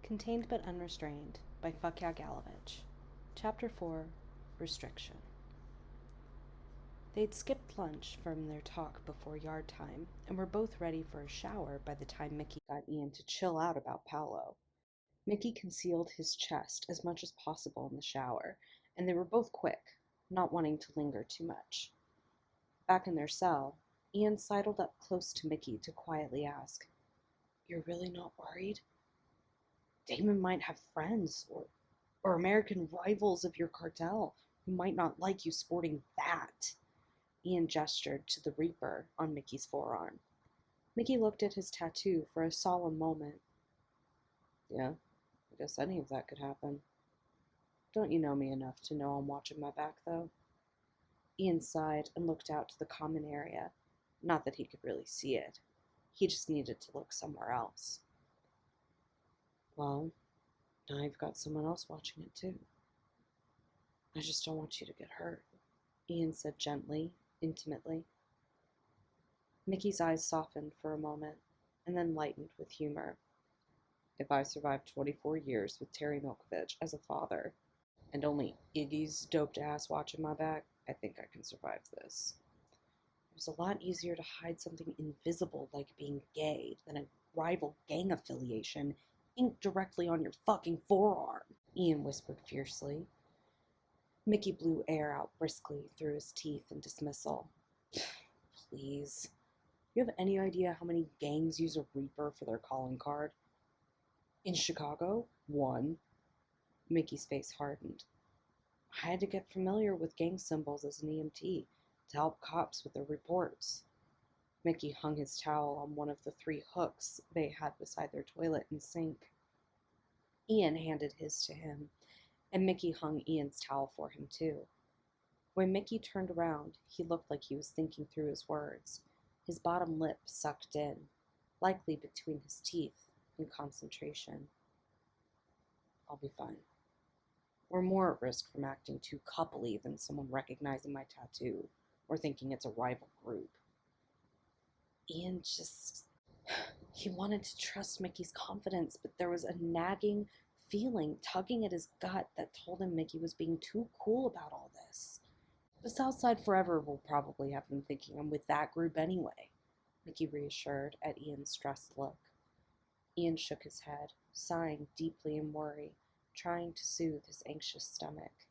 Contained but Unrestrained by Fakya Galovich. Chapter 4, Restriction. They'd skipped lunch from their talk before yard time, and were both ready for a shower by the time Mickey got Ian to chill out about Paolo. Mickey concealed his chest as much as possible in the shower, and they were both quick, not wanting to linger too much. Back in their cell, Ian sidled up close to Mickey to quietly ask, "You're really not worried? Damon might have friends or American rivals of your cartel who might not like you sporting that." Ian gestured to the Reaper on Mickey's forearm. Mickey looked at his tattoo for a solemn moment. "Yeah, I guess any of that could happen. Don't you know me enough to know I'm watching my back, though?" Ian sighed and looked out to the common area. Not that he could really see it. He just needed to look somewhere else. "Well, now you've got someone else watching it, too. I just don't want you to get hurt," Ian said gently, intimately. Mickey's eyes softened for a moment, and then lightened with humor. "If I survived 24 years with Terry Milkovich as a father, and only Iggy's doped ass watching my back, I think I can survive this. It was a lot easier to hide something invisible like being gay than a rival gang affiliation inked directly on your fucking forearm," Ian whispered fiercely. Mickey blew air out briskly through his teeth in dismissal. "Please. You have any idea how many gangs use a Reaper for their calling card? In Chicago, one." Mickey's face hardened. "I had to get familiar with gang symbols as an EMT to help cops with their reports." Mickey hung his towel on one of the 3 hooks they had beside their toilet and sink. Ian handed his to him, and Mickey hung Ian's towel for him too. When Mickey turned around, he looked like he was thinking through his words, his bottom lip sucked in, likely between his teeth, in concentration. "I'll be fine. We're more at risk from acting too coupley than someone recognizing my tattoo or thinking it's a rival group." Ian just... He wanted to trust Mickey's confidence, but there was a nagging feeling tugging at his gut that told him Mickey was being too cool about all this. "The Southside Forever will probably have them thinking I'm with that group anyway," Mickey reassured at Ian's stressed look. Ian shook his head, sighing deeply in worry, trying to soothe his anxious stomach.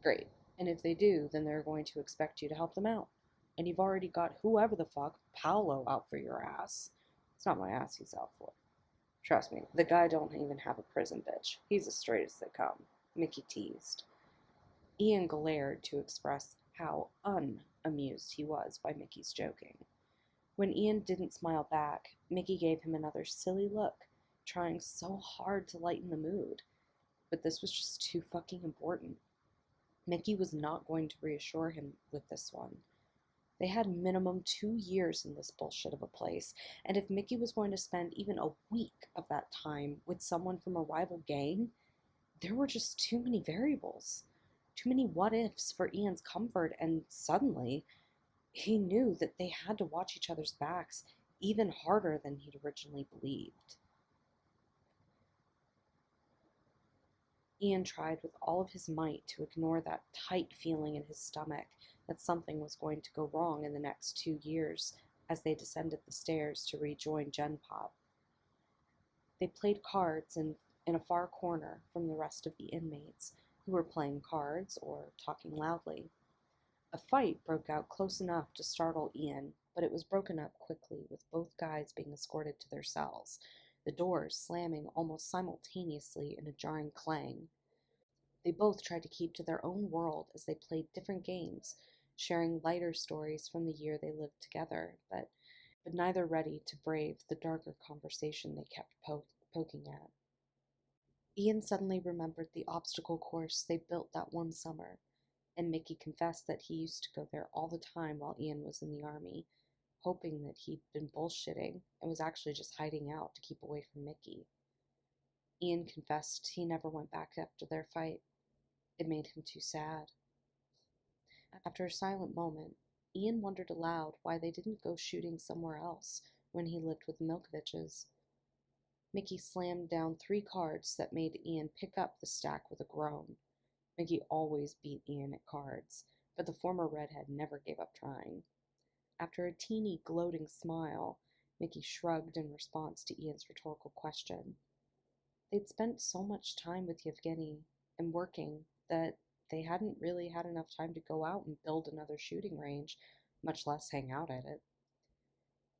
"Great. And if they do, then they're going to expect you to help them out. And you've already got whoever the fuck, Paolo, out for your ass. It's not my ass he's out for. Trust me, the guy don't even have a prison bitch. He's as straight as they come," Mickey teased. Ian glared to express how unamused he was by Mickey's joking. When Ian didn't smile back, Mickey gave him another silly look, trying so hard to lighten the mood. But this was just too fucking important. Mickey was not going to reassure him with this one. They had minimum 2 years in this bullshit of a place, and if Mickey was going to spend even a week of that time with someone from a rival gang, there were just too many variables, too many what-ifs for Ian's comfort, and suddenly, he knew that they had to watch each other's backs even harder than he'd originally believed. Ian tried with all of his might to ignore that tight feeling in his stomach that something was going to go wrong in the next 2 years as they descended the stairs to rejoin Gen Pop. They played cards in a far corner from the rest of the inmates, who were playing cards or talking loudly. A fight broke out close enough to startle Ian, but it was broken up quickly, with both guys being escorted to their cells, the doors slamming almost simultaneously in a jarring clang. They both tried to keep to their own world as they played different games, sharing lighter stories from the year they lived together, but neither ready to brave the darker conversation they kept poking at. Ian suddenly remembered the obstacle course they built that one summer, and Mickey confessed that he used to go there all the time while Ian was in the army, hoping that he'd been bullshitting and was actually just hiding out to keep away from Mickey. Ian confessed he never went back after their fight. It made him too sad. After a silent moment, Ian wondered aloud why they didn't go shooting somewhere else when he lived with the Milkoviches. Mickey slammed down 3 cards that made Ian pick up the stack with a groan. Mickey always beat Ian at cards, but the former redhead never gave up trying. After a teeny, gloating smile, Mickey shrugged in response to Ian's rhetorical question. They'd spent so much time with Yevgeny and working that they hadn't really had enough time to go out and build another shooting range, much less hang out at it.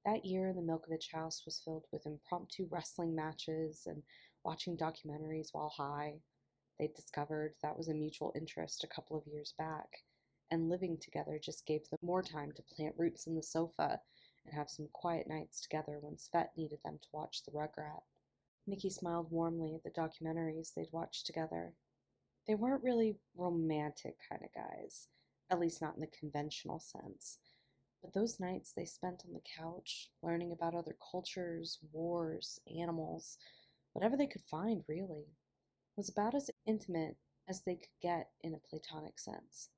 That year, the Milkovich house was filled with impromptu wrestling matches and watching documentaries while high. They'd discovered that was a mutual interest a couple of years back, and living together just gave them more time to plant roots in the sofa and have some quiet nights together when Svet needed them to watch the Rugrat. Mickey smiled warmly at the documentaries they'd watched together. They weren't really romantic kind of guys, at least not in the conventional sense. But those nights they spent on the couch, learning about other cultures, wars, animals, whatever they could find, really, was about as intimate as they could get in a platonic sense.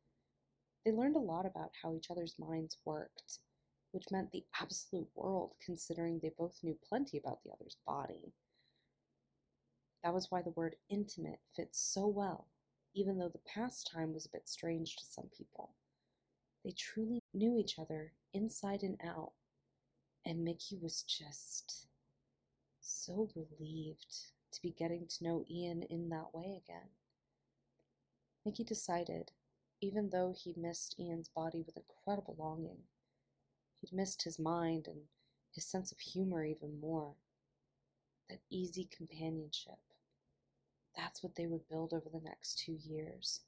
They learned a lot about how each other's minds worked, which meant the absolute world, considering they both knew plenty about the other's body. That was why the word intimate fits so well, even though the pastime was a bit strange to some people. They truly knew each other inside and out, and Mickey was just so relieved to be getting to know Ian in that way again. Mickey decided, even though he missed Ian's body with incredible longing, he'd missed his mind and his sense of humor even more. That easy companionship. That's what they would build over the next 2 years.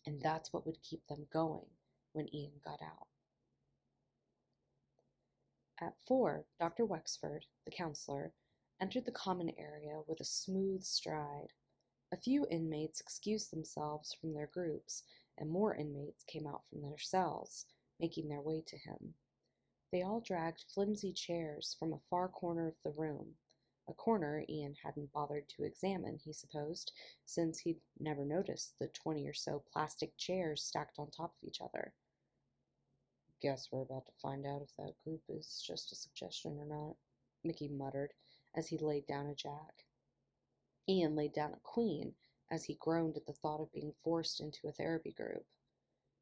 And that's what would keep them going when Ian got out. At 4, Dr. Wexford, the counselor, entered the common area with a smooth stride. A few inmates excused themselves from their groups, and more inmates came out from their cells, making their way to him. They all dragged flimsy chairs from a far corner of the room, a corner Ian hadn't bothered to examine, he supposed, since he'd never noticed the 20 or so plastic chairs stacked on top of each other. Guess we're about to find out if that group is just a suggestion or not, Mickey muttered as he laid down a jack. Ian laid down a queen as he groaned at the thought of being forced into a therapy group.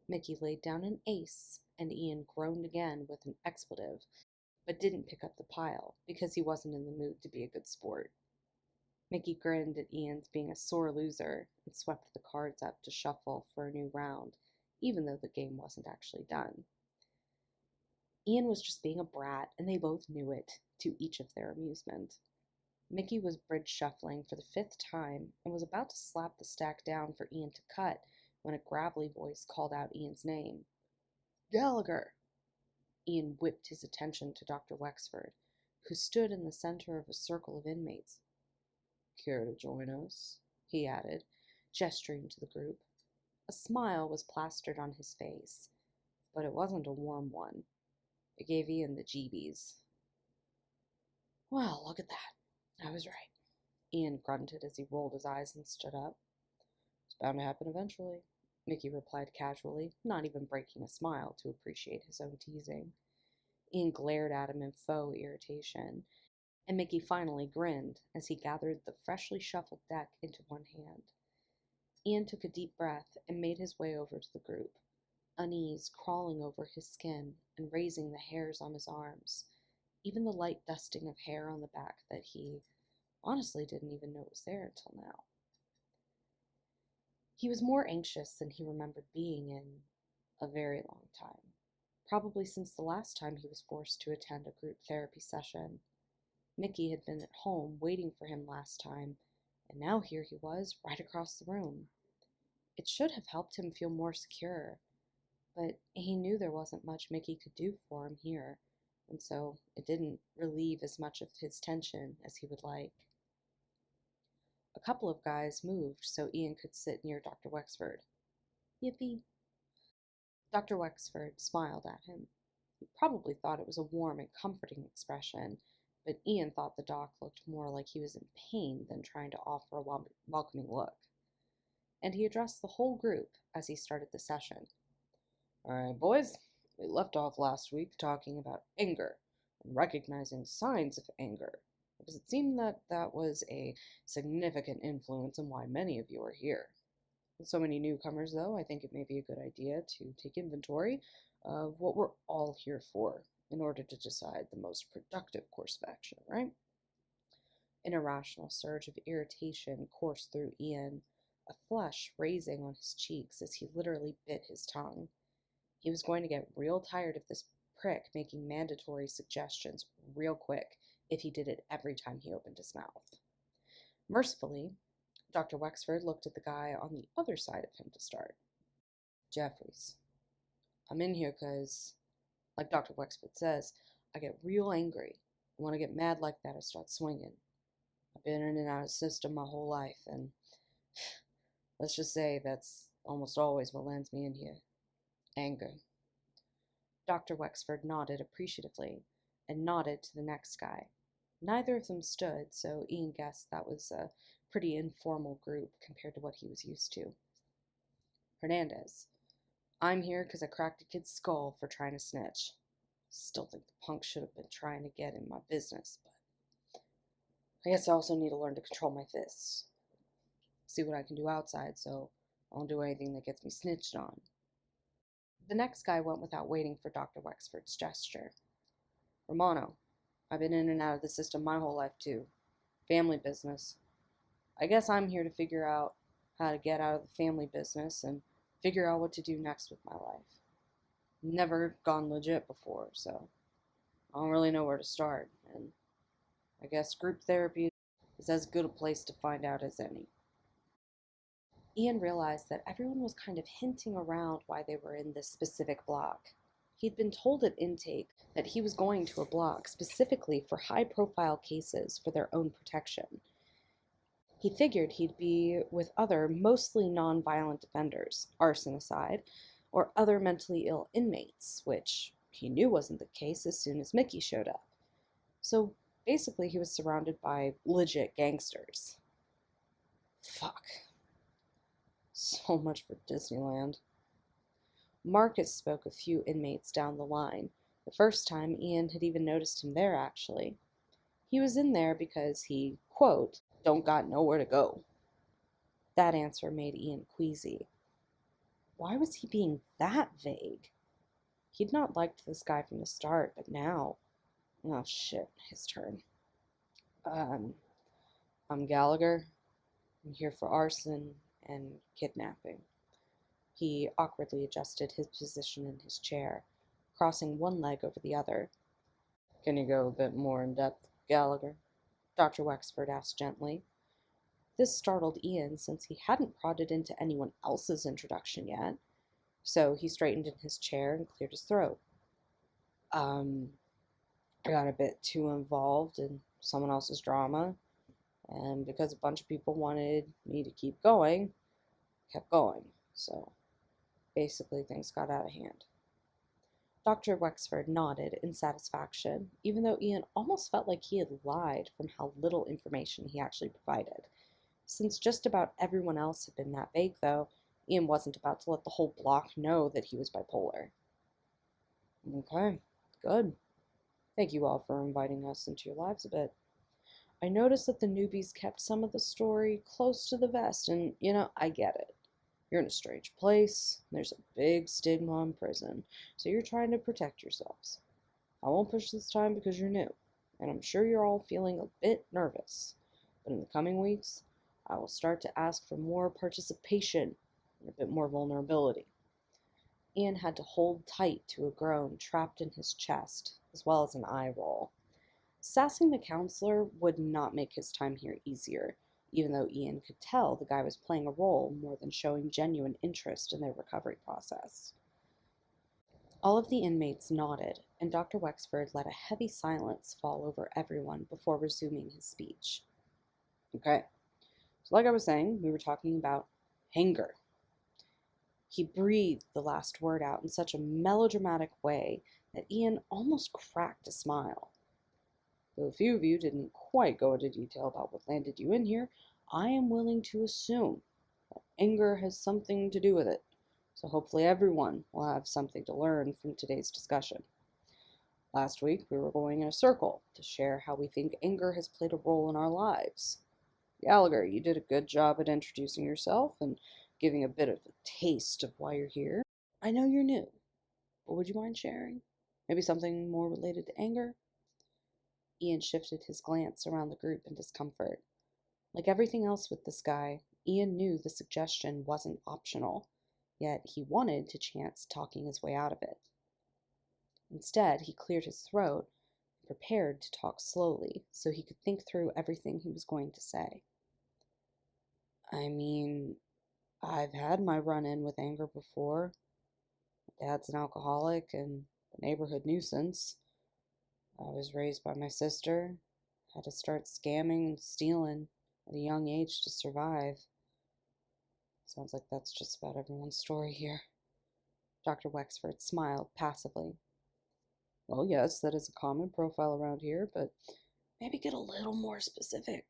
Mickey laid down an ace, and Ian groaned again with an expletive, but didn't pick up the pile because he wasn't in the mood to be a good sport. Mickey grinned at Ian's being a sore loser and swept the cards up to shuffle for a new round, even though the game wasn't actually done. Ian was just being a brat, and they both knew it, to each of their amusement. Mickey was bridge shuffling for the 5th time and was about to slap the stack down for Ian to cut when a gravelly voice called out Ian's name. Gallagher! Ian whipped his attention to Dr. Wexford, who stood in the center of a circle of inmates. Care to join us? He added, gesturing to the group. A smile was plastered on his face, but it wasn't a warm one. It gave Ian the jeebies. Well, look at that. I was right. Ian grunted as he rolled his eyes and stood up. It's bound to happen eventually, Mickey replied casually, not even breaking a smile to appreciate his own teasing. Ian glared at him in faux irritation, and Mickey finally grinned as he gathered the freshly shuffled deck into one hand. Ian took a deep breath and made his way over to the group, unease crawling over his skin and raising the hairs on his arms, even the light dusting of hair on the back that he honestly didn't even know was there until now. He was more anxious than he remembered being in a very long time, probably since the last time he was forced to attend a group therapy session. Mickey had been at home waiting for him last time, and now here he was, right across the room. It should have helped him feel more secure, but he knew there wasn't much Mickey could do for him here, and so it didn't relieve as much of his tension as he would like. A couple of guys moved so Ian could sit near Dr. Wexford. Yippee. Dr. Wexford smiled at him. He probably thought it was a warm and comforting expression, but Ian thought the doc looked more like he was in pain than trying to offer a welcoming look. And he addressed the whole group as he started the session. All right, boys, we left off last week talking about anger and recognizing signs of anger. because it seemed that that was a significant influence in why many of you are here. With so many newcomers, though, I think it may be a good idea to take inventory of what we're all here for in order to decide the most productive course of action, right? An irrational surge of irritation coursed through Ian, a flush raising on his cheeks as he literally bit his tongue. He was going to get real tired of this prick making mandatory suggestions real quick if he did it every time he opened his mouth. Mercifully, Dr. Wexford looked at the guy on the other side of him to start. Jeffries, I'm in here because, like Dr. Wexford says, I get real angry. And when I get mad like that, I start swinging. I've been in and out of the system my whole life, and let's just say that's almost always what lands me in here. Anger. Dr. Wexford nodded appreciatively and nodded to the next guy. Neither of them stood, so Ian guessed that was a pretty informal group compared to what he was used to. Hernandez, I'm here because I cracked a kid's skull for trying to snitch. Still think the punk should have been trying to get in my business, but I guess I also need to learn to control my fists. See what I can do outside, so I won't do anything that gets me snitched on. The next guy went without waiting for Dr. Wexford's gesture. Romano, I've been in and out of the system my whole life too. Family business. I guess I'm here to figure out how to get out of the family business and figure out what to do next with my life. Never gone legit before, so I don't really know where to start, and I guess group therapy is as good a place to find out as any. Ian realized that everyone was kind of hinting around why they were in this specific block. He'd been told at intake that he was going to a block specifically for high-profile cases for their own protection. He figured he'd be with other, mostly non-violent offenders, arson aside, or other mentally ill inmates, which he knew wasn't the case as soon as Mickey showed up. So basically he was surrounded by legit gangsters. Fuck. So much for Disneyland. Marcus spoke a few inmates down the line, the first time Ian had even noticed him there, actually. He was in there because he, quote, don't got nowhere to go. That answer made Ian queasy. Why was he being that vague? He'd not liked this guy from the start, but now... Oh, shit, his turn. I'm Gallagher. I'm here for arson and kidnapping. He awkwardly adjusted his position in his chair, crossing one leg over the other. Can you go a bit more in depth, Gallagher? Dr. Wexford asked gently. This startled Ian since he hadn't prodded into anyone else's introduction yet, so he straightened in his chair and cleared his throat. I got a bit too involved in someone else's drama, and because a bunch of people wanted me to keep going, kept going, so basically things got out of hand. Dr. Wexford nodded in satisfaction, even though Ian almost felt like he had lied from how little information he actually provided. Since just about everyone else had been that vague, though, Ian wasn't about to let the whole block know that he was bipolar. Okay, good. Thank you all for inviting us into your lives a bit. I noticed that the newbies kept some of the story close to the vest, and, I get it. You're in a strange place, there's a big stigma in prison, so you're trying to protect yourselves. I won't push this time because you're new, and I'm sure you're all feeling a bit nervous. But in the coming weeks, I will start to ask for more participation and a bit more vulnerability. Ian had to hold tight to a groan trapped in his chest, as well as an eye roll. Sassing the counselor would not make his time here easier, even though Ian could tell the guy was playing a role more than showing genuine interest in their recovery process. All of the inmates nodded, and Dr. Wexford let a heavy silence fall over everyone before resuming his speech. Okay, so like I was saying, we were talking about anger. He breathed the last word out in such a melodramatic way that Ian almost cracked a smile. Though a few of you didn't quite go into detail about what landed you in here, I am willing to assume that anger has something to do with it, so hopefully everyone will have something to learn from today's discussion. Last week, we were going in a circle to share how we think anger has played a role in our lives. Gallagher, you did a good job at introducing yourself and giving a bit of a taste of why you're here. I know you're new, but would you mind sharing? Maybe something more related to anger? Ian shifted his glance around the group in discomfort. Like everything else with this guy, Ian knew the suggestion wasn't optional, yet he wanted to chance talking his way out of it. Instead, he cleared his throat and prepared to talk slowly so he could think through everything he was going to say. I mean, I've had my run-in with anger before. Dad's an alcoholic and a neighborhood nuisance. I was raised by my sister, had to start scamming and stealing at a young age to survive. Sounds like that's just about everyone's story here. Dr. Wexford smiled passively. Well, yes, that is a common profile around here, but maybe get a little more specific.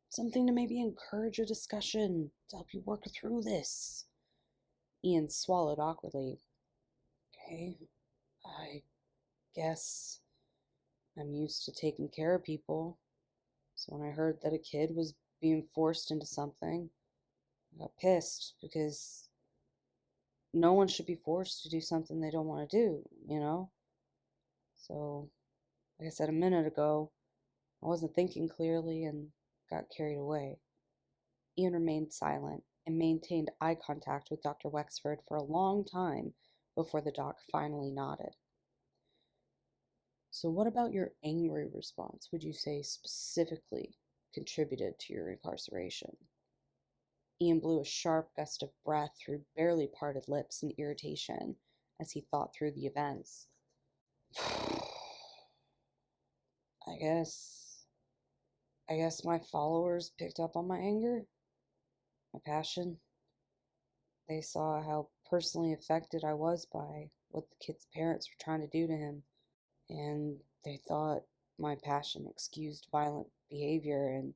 Something to maybe encourage a discussion to help you work through this. Ian swallowed awkwardly. Okay, I guess I'm used to taking care of people. So when I heard that a kid was being forced into something, I got pissed because no one should be forced to do something they don't want to do, you know? So, like I said a minute ago, I wasn't thinking clearly and got carried away. Ian remained silent and maintained eye contact with Dr. Wexford for a long time before the doc finally nodded. So what about your angry response would you say specifically contributed to your incarceration? Ian blew a sharp gust of breath through barely parted lips in irritation as he thought through the events. I guess my followers picked up on my anger, my passion. They saw how personally affected I was by what the kid's parents were trying to do to him, and they thought my passion excused violent behavior, and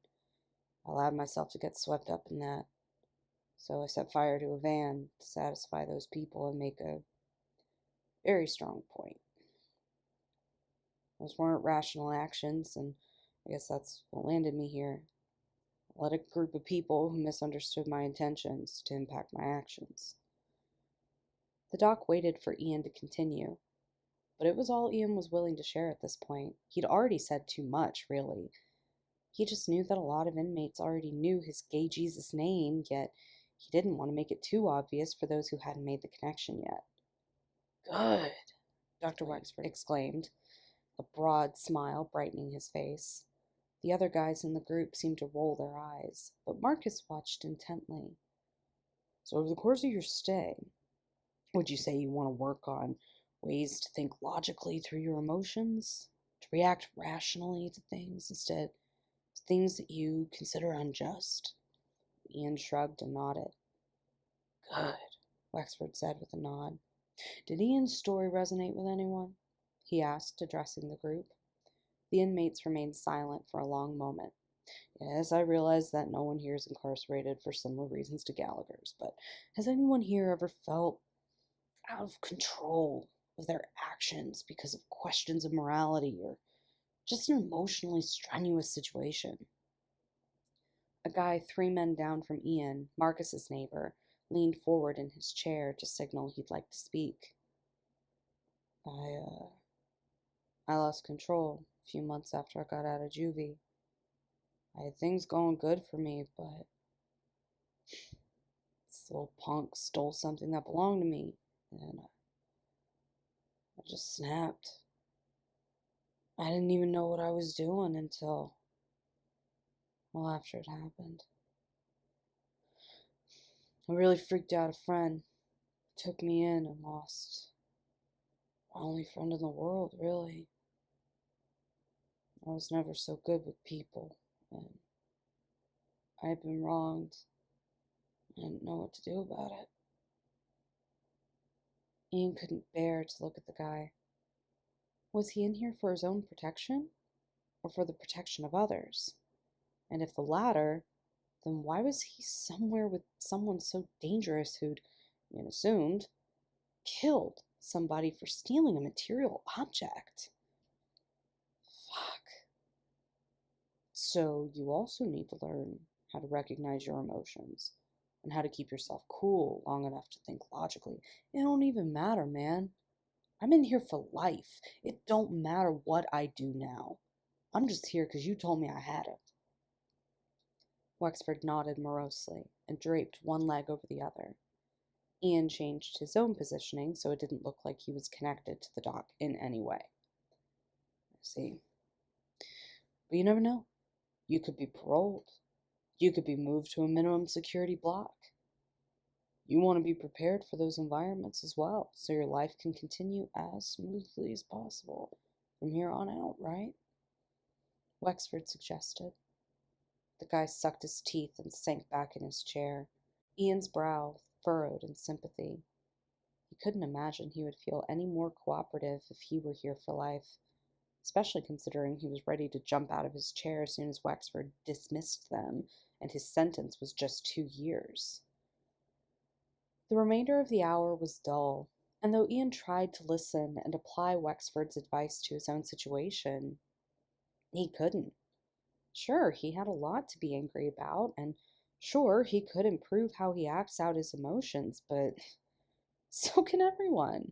I allowed myself to get swept up in that. So I set fire to a van to satisfy those people and make a very strong point. Those weren't rational actions, and I guess that's what landed me here. I let a group of people who misunderstood my intentions to impact my actions. The doc waited for Ian to continue, but it was all Ian was willing to share at this point. He'd already said too much, really. He just knew that a lot of inmates already knew his gay Jesus name, yet he didn't want to make it too obvious for those who hadn't made the connection yet. Good, Dr. Wexford exclaimed, a broad smile brightening his face. The other guys in the group seemed to roll their eyes, but Marcus watched intently. So over the course of your stay, would you say you want to work on ways to think logically through your emotions? To react rationally to things instead of things that you consider unjust? Ian shrugged and nodded. Good, Wexford said with a nod. Did Ian's story resonate with anyone? He asked, addressing the group. The inmates remained silent for a long moment. Yes, I realize that no one here is incarcerated for similar reasons to Gallagher's, but has anyone here ever felt out of control of their actions because of questions of morality or just an emotionally strenuous situation? A guy 3 men down from Ian, Marcus's neighbor, leaned forward in his chair to signal he'd like to speak. I lost control a few months after I got out of juvie. I had things going good for me, but this little punk stole something that belonged to me, and I just snapped. I didn't even know what I was doing until, well, after it happened. I really freaked out a friend, took me in, and lost my only friend in the world, really. I was never so good with people, and I had been wronged. I didn't know what to do about it. Ian couldn't bear to look at the guy. Was he in here for his own protection, or for the protection of others? And if the latter, then why was he somewhere with someone so dangerous who'd, Ian assumed, killed somebody for stealing a material object? So you also need to learn how to recognize your emotions and how to keep yourself cool long enough to think logically. It don't even matter, man. I'm in here for life. It don't matter what I do now. I'm just here because you told me I had it. Wexford nodded morosely and draped one leg over the other. Ian changed his own positioning so it didn't look like he was connected to the dock in any way. I see. But you never know. You could be paroled. You could be moved to a minimum security block. You want to be prepared for those environments as well, so your life can continue as smoothly as possible from here on out, right? Wexford suggested. The guy sucked his teeth and sank back in his chair. Ian's brow furrowed in sympathy. He couldn't imagine he would feel any more cooperative if he were here for life, especially considering he was ready to jump out of his chair as soon as Wexford dismissed them, and his sentence was just 2 years. The remainder of the hour was dull, and though Ian tried to listen and apply Wexford's advice to his own situation, he couldn't. Sure, he had a lot to be angry about, and sure, he could improve how he acts out his emotions, but so can everyone.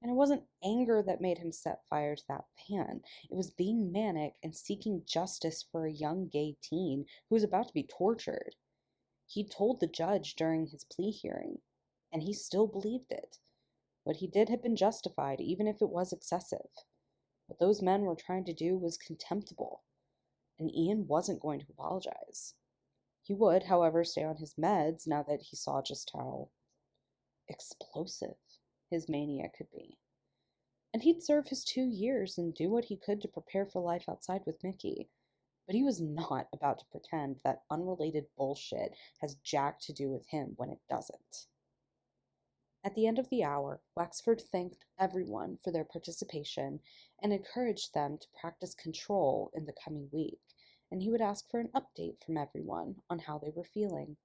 And it wasn't anger that made him set fire to that pan. It was being manic and seeking justice for a young gay teen who was about to be tortured. He told the judge during his plea hearing, and he still believed it. What he did had been justified, even if it was excessive. What those men were trying to do was contemptible, and Ian wasn't going to apologize. He would, however, stay on his meds now that he saw just how explosive his mania could be. And he'd serve his 2 years and do what he could to prepare for life outside with Mickey. But he was not about to pretend that unrelated bullshit has jack to do with him when it doesn't. At the end of the hour, Wexford thanked everyone for their participation and encouraged them to practice control in the coming week, and he would ask for an update from everyone on how they were feeling.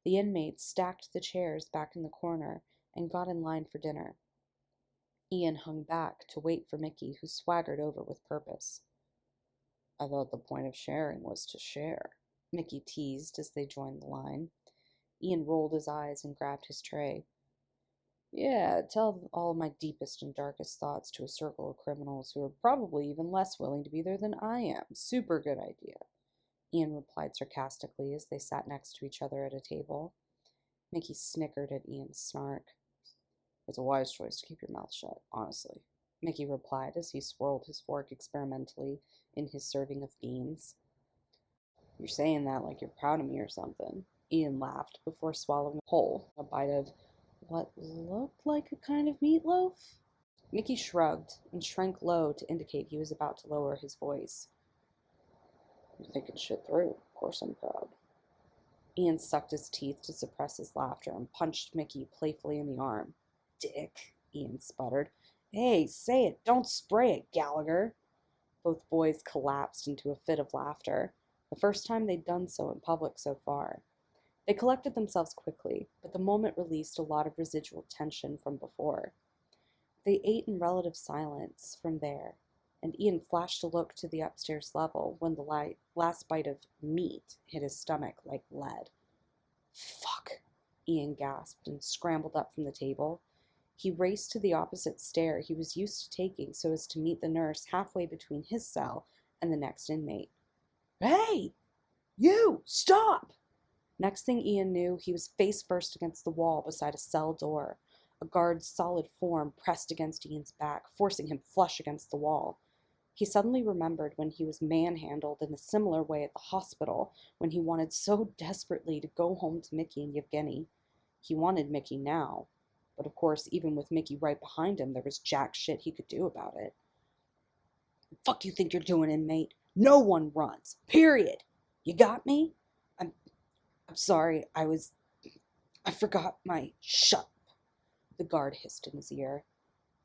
The inmates stacked the chairs back in the corner and got in line for dinner. Ian hung back to wait for Mickey, who swaggered over with purpose. I thought the point of sharing was to share, Mickey teased as they joined the line. Ian rolled his eyes and grabbed his tray. Yeah, tell all my deepest and darkest thoughts to a circle of criminals who are probably even less willing to be there than I am. Super good idea, Ian replied sarcastically as they sat next to each other at a table. Mickey snickered at Ian's snark. It's a wise choice to keep your mouth shut, honestly, Mickey replied as he swirled his fork experimentally in his serving of beans. You're saying that like you're proud of me or something, Ian laughed before swallowing whole a bite of what looked like a kind of meatloaf. Mickey shrugged and shrank low to indicate he was about to lower his voice. You're thinking shit through. Of course I'm proud. Ian sucked his teeth to suppress his laughter and punched Mickey playfully in the arm. Dick, Ian sputtered. Hey, say it. Don't spray it, Gallagher. Both boys collapsed into a fit of laughter, the first time they'd done so in public so far. They collected themselves quickly, but the moment released a lot of residual tension from before. They ate in relative silence from there, and Ian flashed a look to the upstairs level when the last bite of meat hit his stomach like lead. Fuck, Ian gasped and scrambled up from the table. He raced to the opposite stair he was used to taking so as to meet the nurse halfway between his cell and the next inmate. Hey! You! Stop! Next thing Ian knew, he was face first against the wall beside a cell door. A guard's solid form pressed against Ian's back, forcing him flush against the wall. He suddenly remembered when he was manhandled in a similar way at the hospital, when he wanted so desperately to go home to Mickey and Yevgeny. He wanted Mickey now, but of course, even with Mickey right behind him, there was jack shit he could do about it. The fuck you think you're doing, inmate? No one runs. Period. You got me? I'm sorry, I forgot my shut up, the guard hissed in his ear.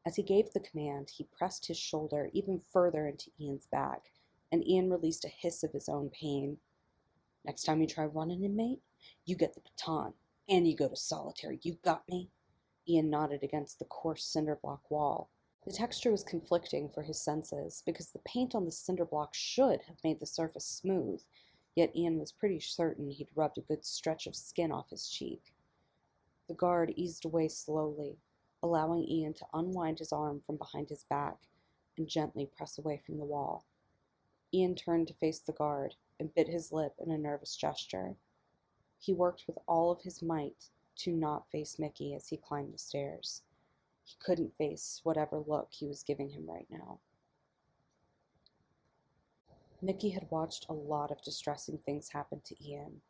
As he gave the command, he pressed his shoulder even further into Ian's back, and Ian released a hiss of his own pain. Next time you try running, inmate, you get the baton, and you go to solitary. You got me? Ian nodded against the coarse cinder block wall. The texture was conflicting for his senses, because the paint on the cinder block should have made the surface smooth, yet Ian was pretty certain he'd rubbed a good stretch of skin off his cheek. The guard eased away slowly, allowing Ian to unwind his arm from behind his back and gently press away from the wall. Ian turned to face the guard and bit his lip in a nervous gesture. He worked with all of his might to not face Mickey as he climbed the stairs. He couldn't face whatever look he was giving him right now. Mickey had watched a lot of distressing things happen to Ian.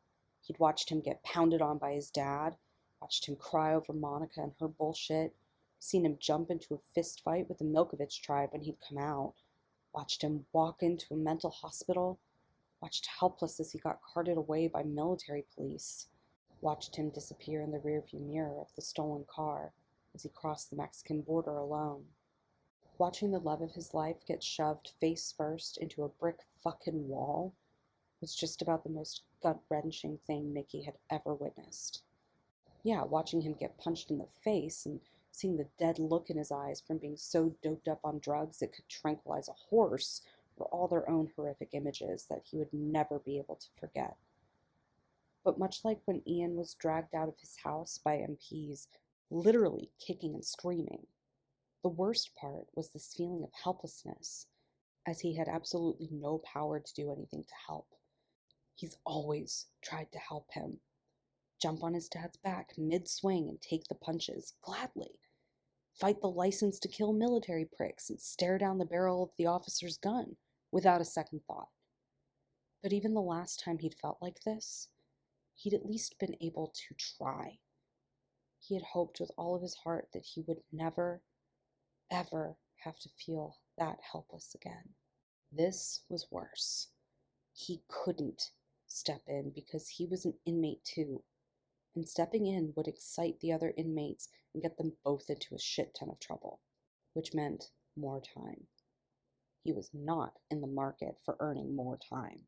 He'd watched him get pounded on by his dad, watched him cry over Monica and her bullshit, seen him jump into a fist fight with the Milkovich tribe when he'd come out, watched him walk into a mental hospital, watched helpless as he got carted away by military police, watched him disappear in the rearview mirror of the stolen car as he crossed the Mexican border alone. Watching the love of his life get shoved face first into a brick fucking wall was just about the most gut-wrenching thing Mickey had ever witnessed. Yeah, watching him get punched in the face and seeing the dead look in his eyes from being so doped up on drugs it could tranquilize a horse were all their own horrific images that he would never be able to forget. But much like when Ian was dragged out of his house by MPs, literally kicking and screaming, the worst part was this feeling of helplessness, as he had absolutely no power to do anything to help. He's always tried to help him. Jump on his dad's back mid-swing and take the punches, gladly. Fight the license to kill military pricks and stare down the barrel of the officer's gun, without a second thought. But even the last time he'd felt like this, he'd at least been able to try. He had hoped with all of his heart that he would never, ever have to feel that helpless again. This was worse. He couldn't step in because he was an inmate too, and stepping in would excite the other inmates and get them both into a shit ton of trouble, which meant more time. He was not in the market for earning more time.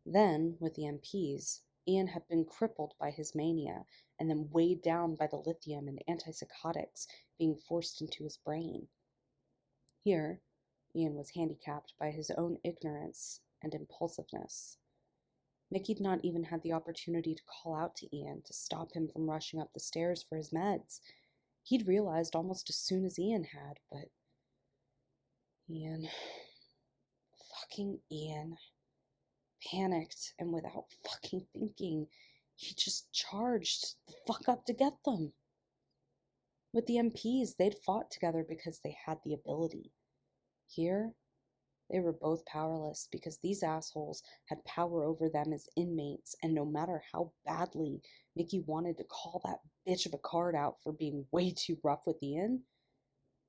Then, with the MPs, Ian had been crippled by his mania and then weighed down by the lithium and antipsychotics being forced into his brain. Here, Ian was handicapped by his own ignorance and impulsiveness. Mickey'd not even had the opportunity to call out to Ian to stop him from rushing up the stairs for his meds. He'd realized almost as soon as Ian had, but fucking Ian, panicked and without fucking thinking, he just charged the fuck up to get them. With the MPs, they'd fought together because they had the ability. Here, they were both powerless because these assholes had power over them as inmates, and no matter how badly Mickey wanted to call that bitch of a guard out for being way too rough with Ian,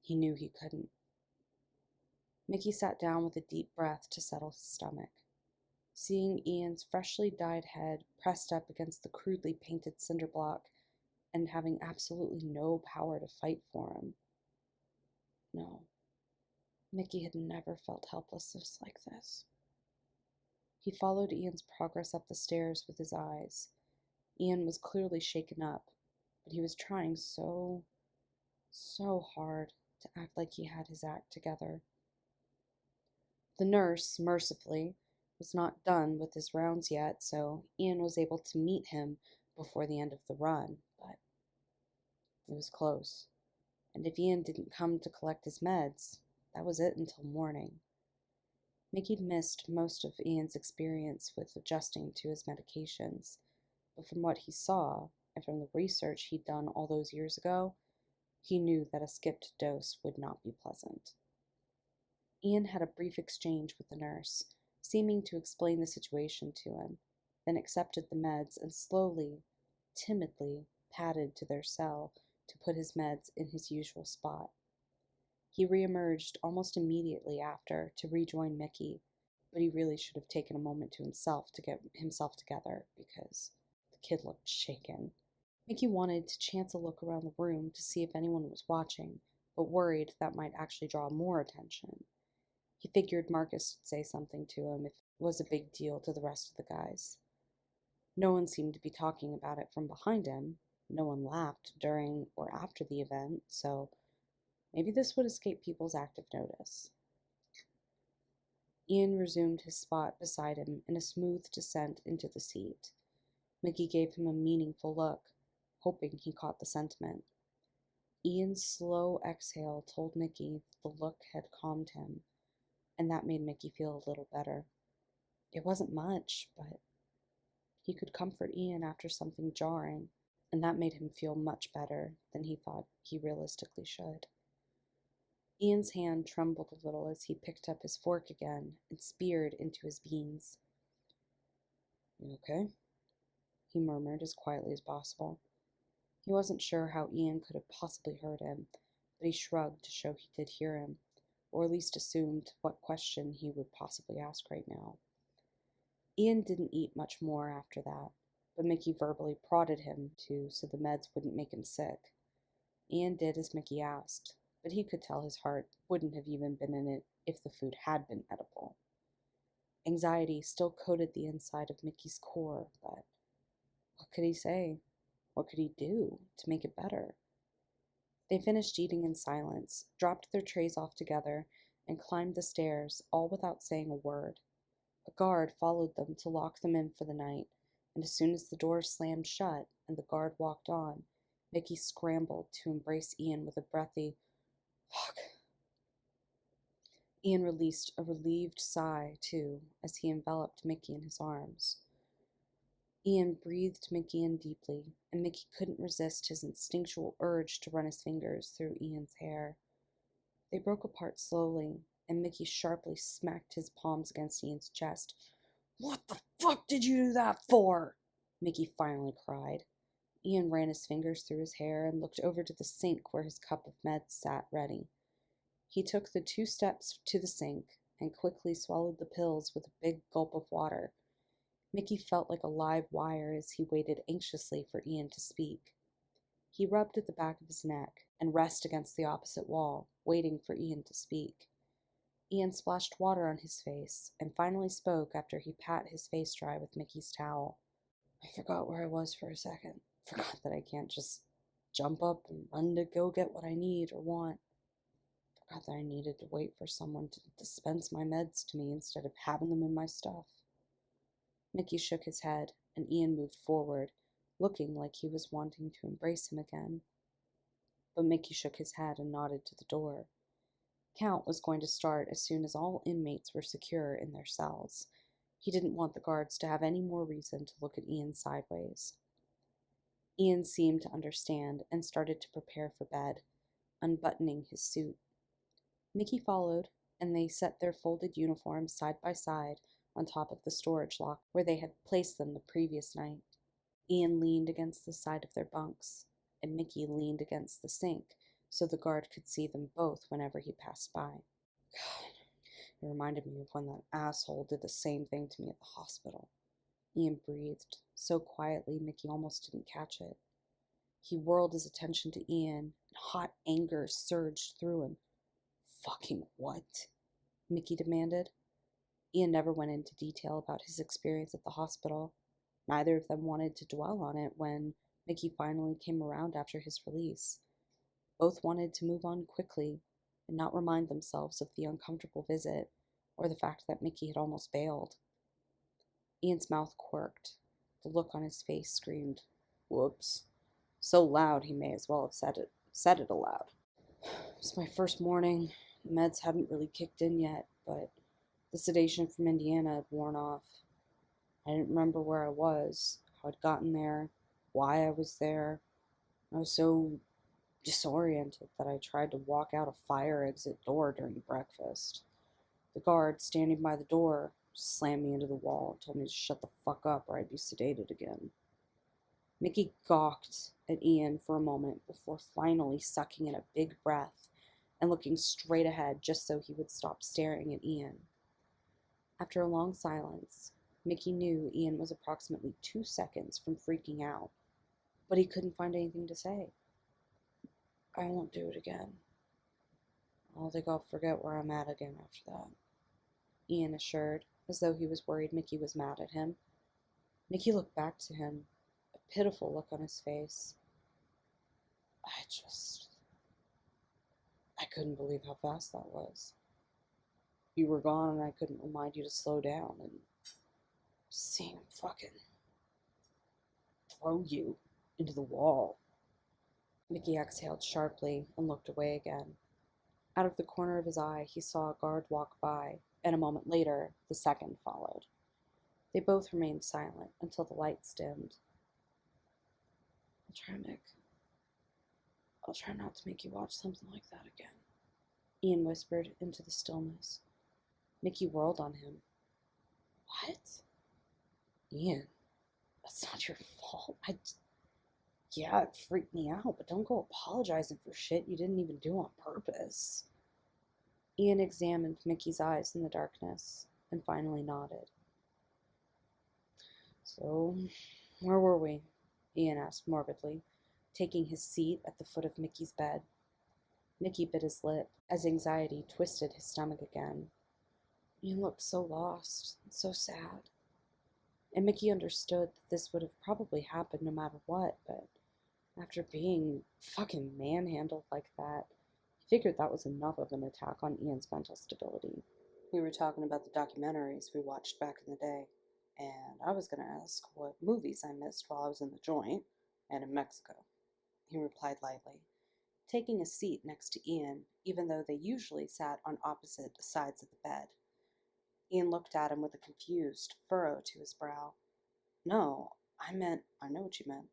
he knew he couldn't. Mickey sat down with a deep breath to settle his stomach. Seeing Ian's freshly dyed head pressed up against the crudely painted cinder block and having absolutely no power to fight for him. No, Mickey had never felt helplessness like this. He followed Ian's progress up the stairs with his eyes. Ian was clearly shaken up, but he was trying so hard to act like he had his act together. The nurse, mercifully, was not done with his rounds yet, so Ian was able to meet him before the end of the run, but it was close. And if Ian didn't come to collect his meds, that was it until morning. Mickey'd missed most of Ian's experience with adjusting to his medications, but from what he saw, and from the research he'd done all those years ago, he knew that a skipped dose would not be pleasant. Ian had a brief exchange with the nurse, seeming to explain the situation to him, then accepted the meds and slowly, timidly, padded to their cell to put his meds in his usual spot. He reemerged almost immediately after to rejoin Mickey, but he really should have taken a moment to himself to get himself together because the kid looked shaken. Mickey wanted to chance a look around the room to see if anyone was watching, but worried that might actually draw more attention. He figured Marcus would say something to him if it was a big deal to the rest of the guys. No one seemed to be talking about it from behind him. No one laughed during or after the event, so Maybe this would escape people's active notice. Ian resumed his spot beside him in a smooth descent into the seat. Mickey gave him a meaningful look, hoping he caught the sentiment. Ian's slow exhale told Mickey the look had calmed him, and that made Mickey feel a little better. It wasn't much, but he could comfort Ian after something jarring, and that made him feel much better than he thought he realistically should. Ian's hand trembled a little as he picked up his fork again and speared into his beans. "You okay?" he murmured as quietly as possible. He wasn't sure how Ian could have possibly heard him, but he shrugged to show he did hear him, or at least assumed what question he would possibly ask right now. Ian didn't eat much more after that, but Mickey verbally prodded him to so the meds wouldn't make him sick. Ian did as Mickey asked, but he could tell his heart wouldn't have even been in it if the food had been edible. Anxiety still coated the inside of Mickey's core, but what could he say? What could he do to make it better? They finished eating in silence, dropped their trays off together, and climbed the stairs, all without saying a word. A guard followed them to lock them in for the night, and as soon as the door slammed shut and the guard walked on, Mickey scrambled to embrace Ian with a breathy, "Fuck." Ian released a relieved sigh, too, as he enveloped Mickey in his arms. Ian breathed Mickey in deeply, and Mickey couldn't resist his instinctual urge to run his fingers through Ian's hair. They broke apart slowly, and Mickey sharply smacked his palms against Ian's chest. "What the fuck did you do that for?" Mickey finally cried. Ian ran his fingers through his hair and looked over to the sink where his cup of meds sat ready. He took the 2 steps to the sink and quickly swallowed the pills with a big gulp of water. Mickey felt like a live wire as he waited anxiously for Ian to speak. He rubbed at the back of his neck and rested against the opposite wall, waiting for Ian to speak. Ian splashed water on his face and finally spoke after he pat his face dry with Mickey's towel. "I forgot where I was for a second. Forgot that I can't just jump up and run to go get what I need or want. Forgot that I needed to wait for someone to dispense my meds to me instead of having them in my stuff." Mickey shook his head, and Ian moved forward, looking like he was wanting to embrace him again. But Mickey shook his head and nodded to the door. Count was going to start as soon as all inmates were secure in their cells. He didn't want the guards to have any more reason to look at Ian sideways. Ian seemed to understand and started to prepare for bed, unbuttoning his suit. Mickey followed, and they set their folded uniforms side by side on top of the storage lock where they had placed them the previous night. Ian leaned against the side of their bunks, and Mickey leaned against the sink so the guard could see them both whenever he passed by. God, it reminded me of when that asshole did the same thing to me at the hospital. Ian breathed, so quietly Mickey almost didn't catch it. He whirled his attention to Ian, and hot anger surged through him. "Fucking what?" Mickey demanded. Ian never went into detail about his experience at the hospital. Neither of them wanted to dwell on it when Mickey finally came around after his release. Both wanted to move on quickly and not remind themselves of the uncomfortable visit or the fact that Mickey had almost bailed. Ian's mouth quirked. The look on his face screamed, "Whoops," so loud he may as well have said it aloud. It was my first morning. The meds hadn't really kicked in yet, but the sedation from Indiana had worn off. I didn't remember where I was, how I'd gotten there, why I was there. I was so disoriented that I tried to walk out a fire exit door during breakfast. The guard standing by the door slammed me into the wall and told me to shut the fuck up or I'd be sedated again. Mickey gawked at Ian for a moment before finally sucking in a big breath and looking straight ahead just so he would stop staring at Ian. After a long silence, Mickey knew Ian was approximately 2 seconds from freaking out, but he couldn't find anything to say. "I won't do it again. I don't think I'll forget where I'm at again after that," Ian assured, as though he was worried Mickey was mad at him. Mickey looked back to him, a pitiful look on his face. I I couldn't believe how fast that was. You were gone and I couldn't remind you to slow down, and seeing him fucking throw you into the wall. Mickey exhaled sharply and looked away again. Out of the corner of his eye, he saw a guard walk by, and a moment later, the second followed. They both remained silent until the lights dimmed. I'll try, Mick. I'll try not to make you watch something like that again, Ian whispered into the stillness. Mickey whirled on him. What? Ian, that's not your fault. Yeah, it freaked me out, but don't go apologizing for shit you didn't even do on purpose. Ian examined Mickey's eyes in the darkness and finally nodded. So, where were we? Ian asked morbidly, taking his seat at the foot of Mickey's bed. Mickey bit his lip as anxiety twisted his stomach again. Ian looked so lost and so sad. And Mickey understood that this would have probably happened no matter what, but after being fucking manhandled like that, he figured that was enough of an attack on Ian's mental stability. We were talking about the documentaries we watched back in the day, and I was going to ask what movies I missed while I was in the joint and in Mexico. He replied lightly, taking a seat next to Ian, even though they usually sat on opposite sides of the bed. Ian looked at him with a confused furrow to his brow. No, I know what you meant.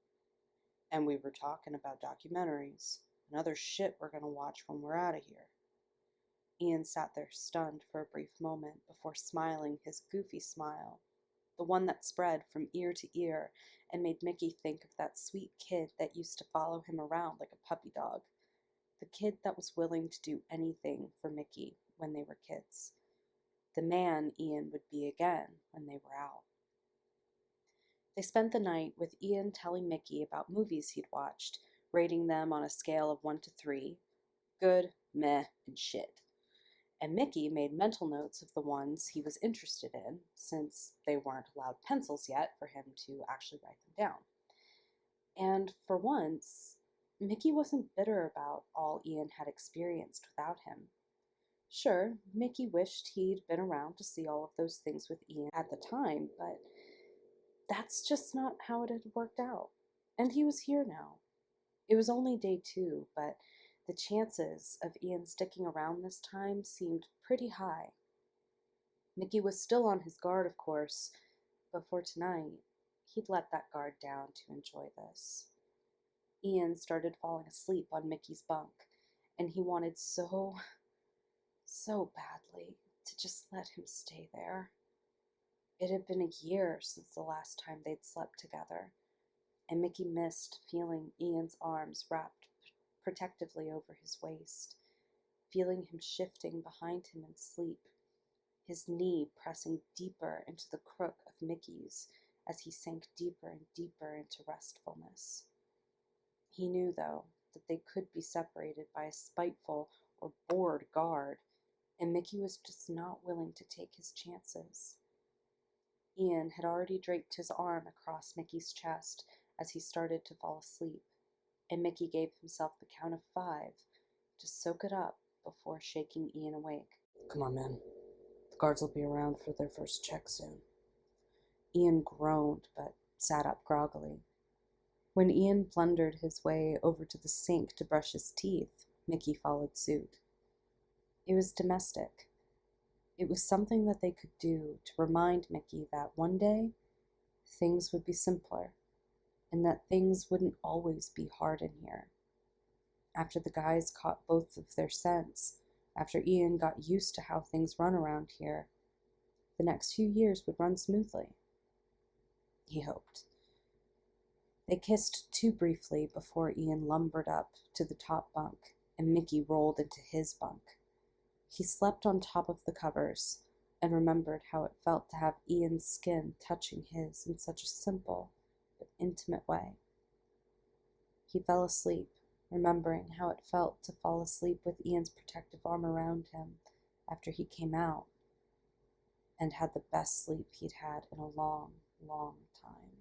And we were talking about documentaries and other shit we're going to watch when we're out of here. Ian sat there stunned for a brief moment before smiling his goofy smile, the one that spread from ear to ear and made Mickey think of that sweet kid that used to follow him around like a puppy dog. The kid that was willing to do anything for Mickey when they were kids. The man Ian would be again when they were out. They spent the night with Ian telling Mickey about movies he'd watched, rating them on a scale of 1 to 3, good, meh, and shit. And Mickey made mental notes of the ones he was interested in, since they weren't allowed pencils yet for him to actually write them down. And for once, Mickey wasn't bitter about all Ian had experienced without him. Sure, Mickey wished he'd been around to see all of those things with Ian at the time, but that's just not how it had worked out. And he was here now. It was only day 2, but the chances of Ian sticking around this time seemed pretty high. Mickey was still on his guard, of course, but for tonight, he'd let that guard down to enjoy this. Ian started falling asleep on Mickey's bunk, and he wanted so badly to just let him stay there. It had been a year since the last time they'd slept together, and Mickey missed feeling Ian's arms wrapped protectively over his waist, feeling him shifting behind him in sleep, his knee pressing deeper into the crook of Mickey's as he sank deeper and deeper into restfulness. He knew, though, that they could be separated by a spiteful or bored guard, and Mickey was just not willing to take his chances. Ian had already draped his arm across Mickey's chest as he started to fall asleep, and Mickey gave himself the count of 5 to soak it up before shaking Ian awake. Come on, man. The guards will be around for their first check soon. Ian groaned, but sat up groggily. When Ian blundered his way over to the sink to brush his teeth, Mickey followed suit. It was domestic. It was something that they could do to remind Mickey that one day, things would be simpler, and that things wouldn't always be hard in here. After the guys caught both of their scents, after Ian got used to how things run around here, the next few years would run smoothly. He hoped. They kissed too briefly before Ian lumbered up to the top bunk, and Mickey rolled into his bunk. He slept on top of the covers, and remembered how it felt to have Ian's skin touching his in such a simple but intimate way. He fell asleep, remembering how it felt to fall asleep with Ian's protective arm around him after he came out, and had the best sleep he'd had in a long, long time.